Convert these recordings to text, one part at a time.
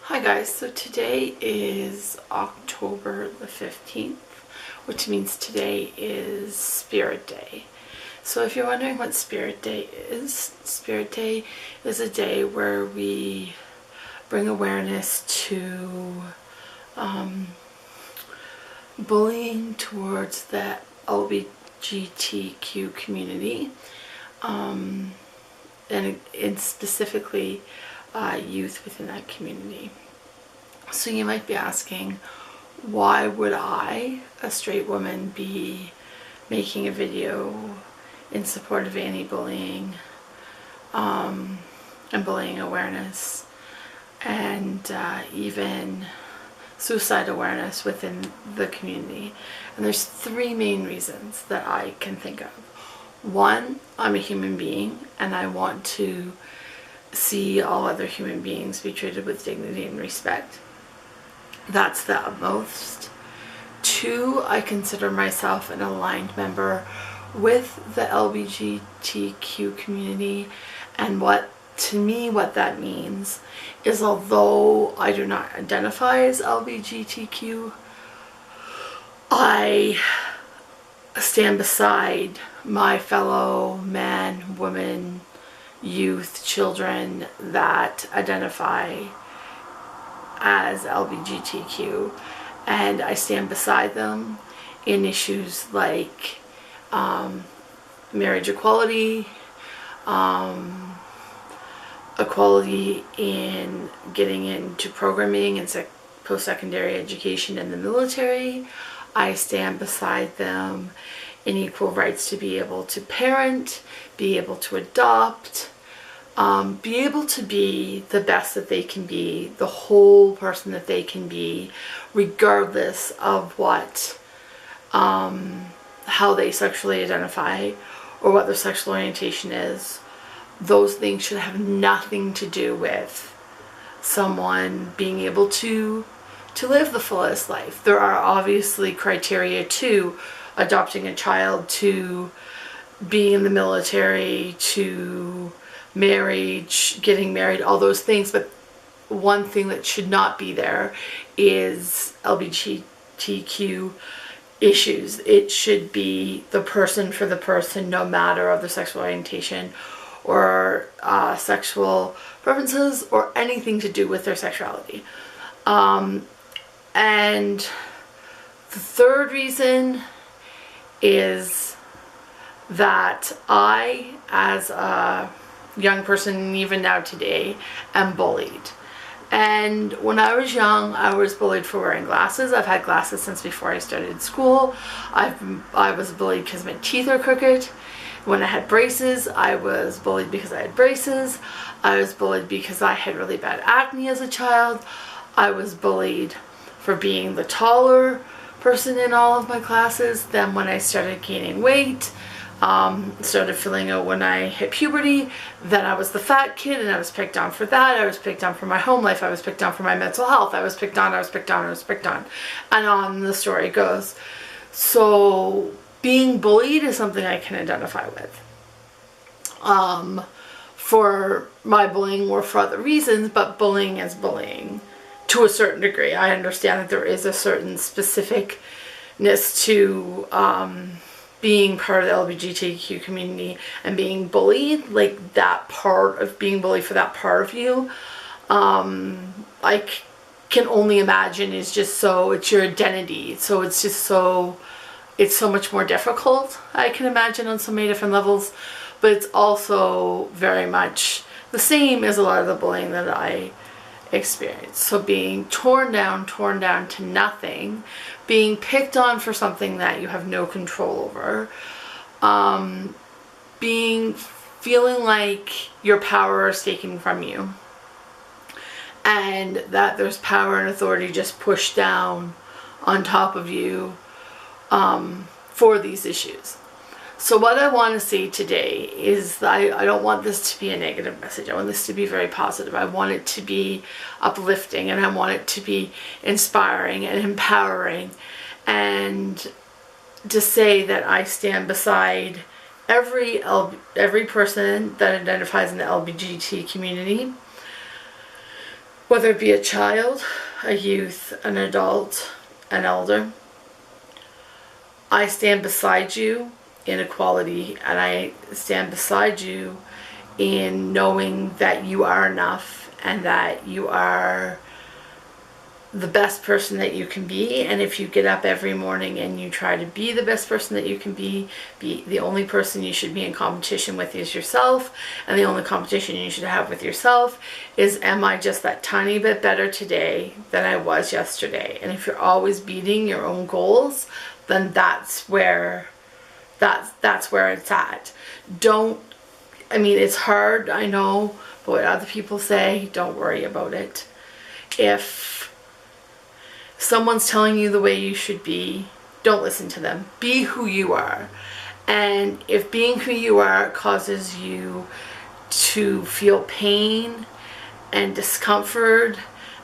Hi guys, so today is October the 15th, which means today is Spirit Day. So if you're wondering what Spirit Day is a day where we bring awareness to bullying towards the LGBTQ community, and specifically youth within that community. So you might be asking, why would I, a straight woman, be making a video in support of anti-bullying and bullying awareness and even suicide awareness within the community? And there's three main reasons that I can think of. One, I'm a human being and I want to see all other human beings be treated with dignity and respect. That's the utmost. Two, I consider myself an aligned member with the LGBTQ community, and what that means is, although I do not identify as LGBTQ, I stand beside my fellow man, woman, youth, children that identify as LGBTQ, and I stand beside them in issues like marriage equality, equality in getting into programming and post-secondary education in the military. I stand beside them in equal rights to be able to parent, be able to adopt, be able to be the best that they can be, the whole person that they can be, regardless of what, how they sexually identify or what their sexual orientation is. Those things should have nothing to do with someone being able to live the fullest life. There are obviously criteria to adopting a child, to being in the military, to marriage, getting married, all those things, but one thing that should not be there is LGBTQ issues. It should be the person for the person, no matter of their sexual orientation or sexual preferences or anything to do with their sexuality. And the third reason is that I, as a young person, even now today, am bullied. And when I was young, I was bullied for wearing glasses. I've had glasses since before I started school. I was bullied because my teeth are crooked. When I had braces, I was bullied because I had braces. I was bullied because I had really bad acne as a child. I was bullied for being the taller person in all of my classes. Then when I started gaining weight, started filling out when I hit puberty, then I was the fat kid and I was picked on for that. I was picked on for my home life. I was picked on for my mental health. I was picked on, and on the story goes. So being bullied is something I can identify with. For my bullying or for other reasons, but bullying is bullying to a certain degree. I understand that there is a certain specificness to being part of the LGBTQ community and being bullied, like that part of being bullied for that part of you, I can only imagine is just so, it's your identity, so it's just so, it's so much more difficult, I can imagine, on so many different levels. But it's also very much the same as a lot of the bullying that I experienced. So being torn down to nothing, being picked on for something that you have no control over, feeling like your power is taken from you, and that there's power and authority just pushed down on top of you for these issues. So what I want to say today is that I don't want this to be a negative message. I want this to be very positive. I want it to be uplifting, and I want it to be inspiring and empowering, and to say that I stand beside every person that identifies in the LGBT community, Whether it be a child, a youth, an adult, an elder, I stand beside you in equality, and I stand beside you in knowing that you are enough and that you are the best person that you can be. And if you get up every morning and you try to be the best person that you can be the only person you should be in competition with is yourself, and the only competition you should have with yourself is, am I just that tiny bit better today than I was yesterday? And if you're always beating your own goals, then that's where it's at. It's hard, I know, but what other people say, don't worry about it. If someone's telling you the way you should be, don't listen to them. Be who you are. And if being who you are causes you to feel pain and discomfort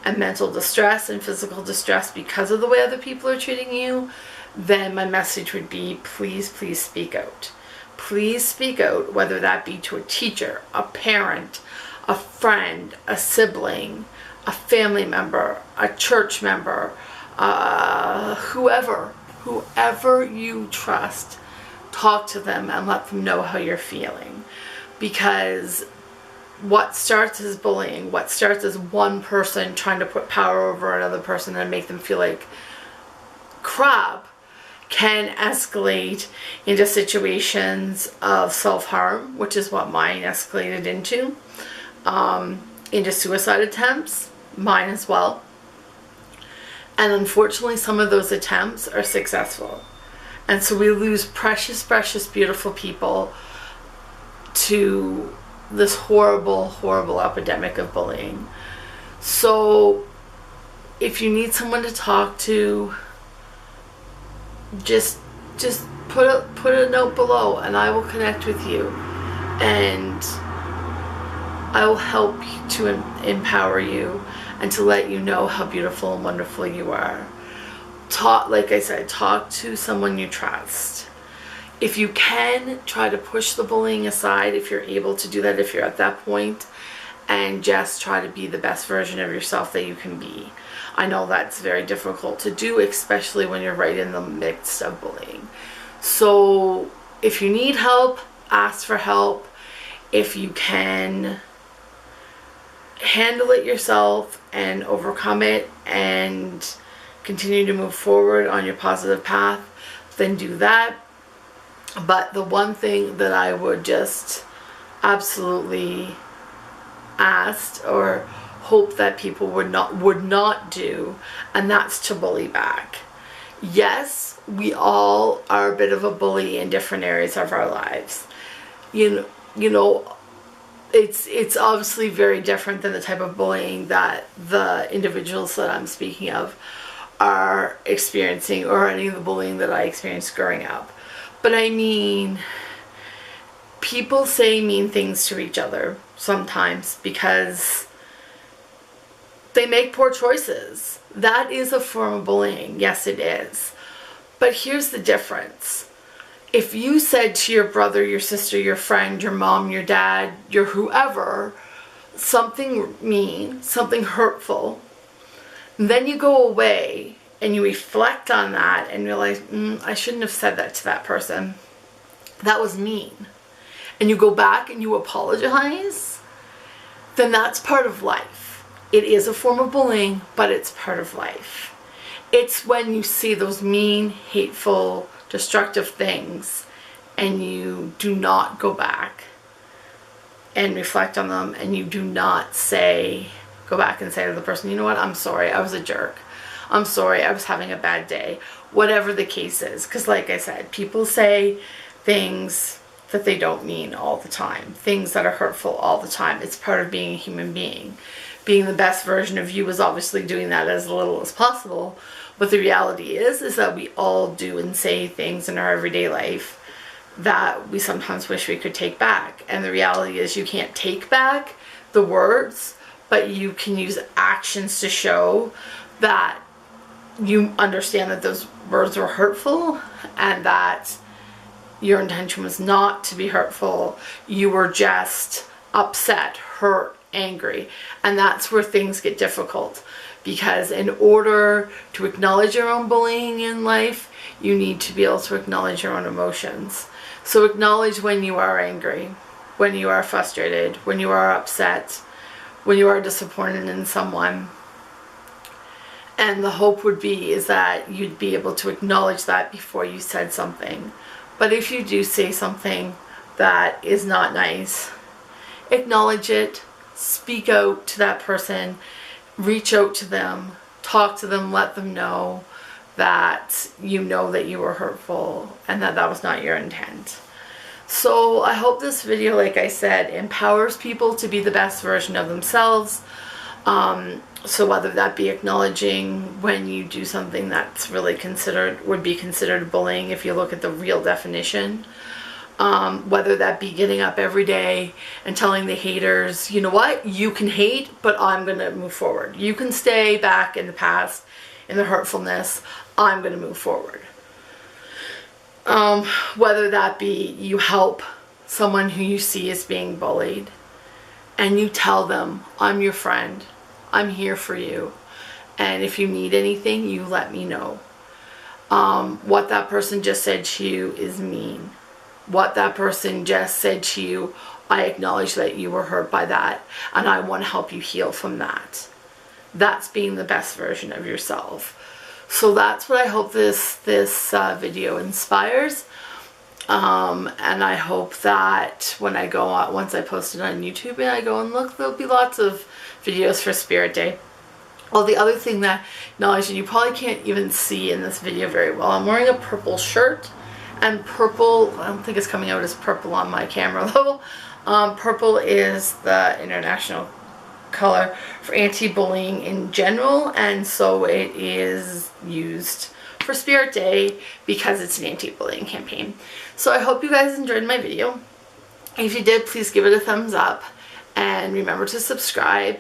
and mental distress and physical distress because of the way other people are treating you, then my message would be, please, please speak out. Please speak out, whether that be to a teacher, a parent, a friend, a sibling, a family member, a church member, whoever you trust. Talk to them and let them know how you're feeling. Because what starts as bullying, what starts as one person trying to put power over another person and make them feel like crap, can escalate into situations of self-harm, which is what mine escalated into suicide attempts, mine as well. And unfortunately, some of those attempts are successful. And so we lose precious, precious, beautiful people to this horrible, horrible epidemic of bullying. So if you need someone to talk to, just put a note below and I will connect with you, and I will help to empower you and to let you know how beautiful and wonderful you are. Like I said, talk to someone you trust. If you can, try to push the bullying aside if you're able to do that, if you're at that point, and just try to be the best version of yourself that you can be. I know that's very difficult to do, especially when you're right in the midst of bullying. So if you need help, ask for help. If you can handle it yourself and overcome it and continue to move forward on your positive path, then do that. But the one thing that I would just absolutely ask or hope that people would not do, and that's to bully back. Yes, we all are a bit of a bully in different areas of our lives. You know, it's obviously very different than the type of bullying that the individuals that I'm speaking of are experiencing, or any of the bullying that I experienced growing up. But I mean, people say mean things to each other sometimes because they make poor choices. That is a form of bullying. Yes, it is. But here's the difference. If you said to your brother, your sister, your friend, your mom, your dad, your whoever, something mean, something hurtful, then you go away and you reflect on that and realize, I shouldn't have said that to that person. That was mean. And you go back and you apologize, then that's part of life. It is a form of bullying, but it's part of life. It's when you see those mean, hateful, destructive things and you do not go back and reflect on them, and you do not go back and say to the person, you know what, I'm sorry, I was a jerk. I'm sorry, I was having a bad day. Whatever the case is. Because like I said, people say things that they don't mean all the time. Things that are hurtful all the time. It's part of being a human being. Being the best version of you is obviously doing that as little as possible. But the reality is that we all do and say things in our everyday life that we sometimes wish we could take back. And the reality is you can't take back the words, but you can use actions to show that you understand that those words were hurtful and that your intention was not to be hurtful. You were just upset, hurt, angry. And that's where things get difficult, because in order to acknowledge your own bullying in life, you need to be able to acknowledge your own emotions. So acknowledge when you are angry, when you are frustrated, when you are upset, when you are disappointed in someone. And the hope would be is that you'd be able to acknowledge that before you said something. But if you do say something that is not nice, acknowledge it, speak out to that person, reach out to them, talk to them, let them know that you know that you were hurtful and that that was not your intent. So I hope this video, like I said, empowers people to be the best version of themselves. So whether that be acknowledging when you do something that's really would be considered bullying if you look at the real definition, whether that be getting up every day and telling the haters, you know what, you can hate, but I'm going to move forward. You can stay back in the past, in the hurtfulness. I'm going to move forward. Whether that be you help someone who you see is being bullied and you tell them, I'm your friend, I'm here for you, and if you need anything, you let me know. What that person just said to you is mean. What that person just said to you, I acknowledge that you were hurt by that, and I want to help you heal from that. That's being the best version of yourself. So that's what I hope this video inspires. And I hope that when I go on, once I post it on YouTube and I go and look, there'll be lots of videos for Spirit Day. Well, the other thing that acknowledge, and you probably can't even see in this video very well, I'm wearing a purple shirt, and purple, I don't think it's coming out as purple on my camera though. Purple is the international color for anti-bullying in general, and so it is used for Spirit Day because it's an anti-bullying campaign. So I hope you guys enjoyed my video. If you did, please give it a thumbs up and remember to subscribe.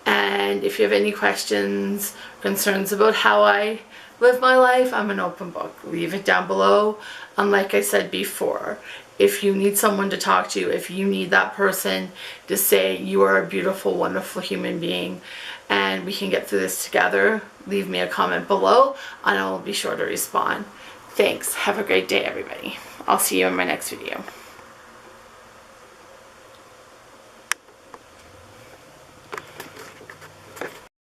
And if you have any questions, concerns about how I live my life, I'm an open book. Leave it down below. And like I said before, if you need someone to talk to, if you need that person to say you are a beautiful, wonderful human being and we can get through this together, leave me a comment below and I will be sure to respond. Thanks. Have a great day, everybody. I'll see you in my next video.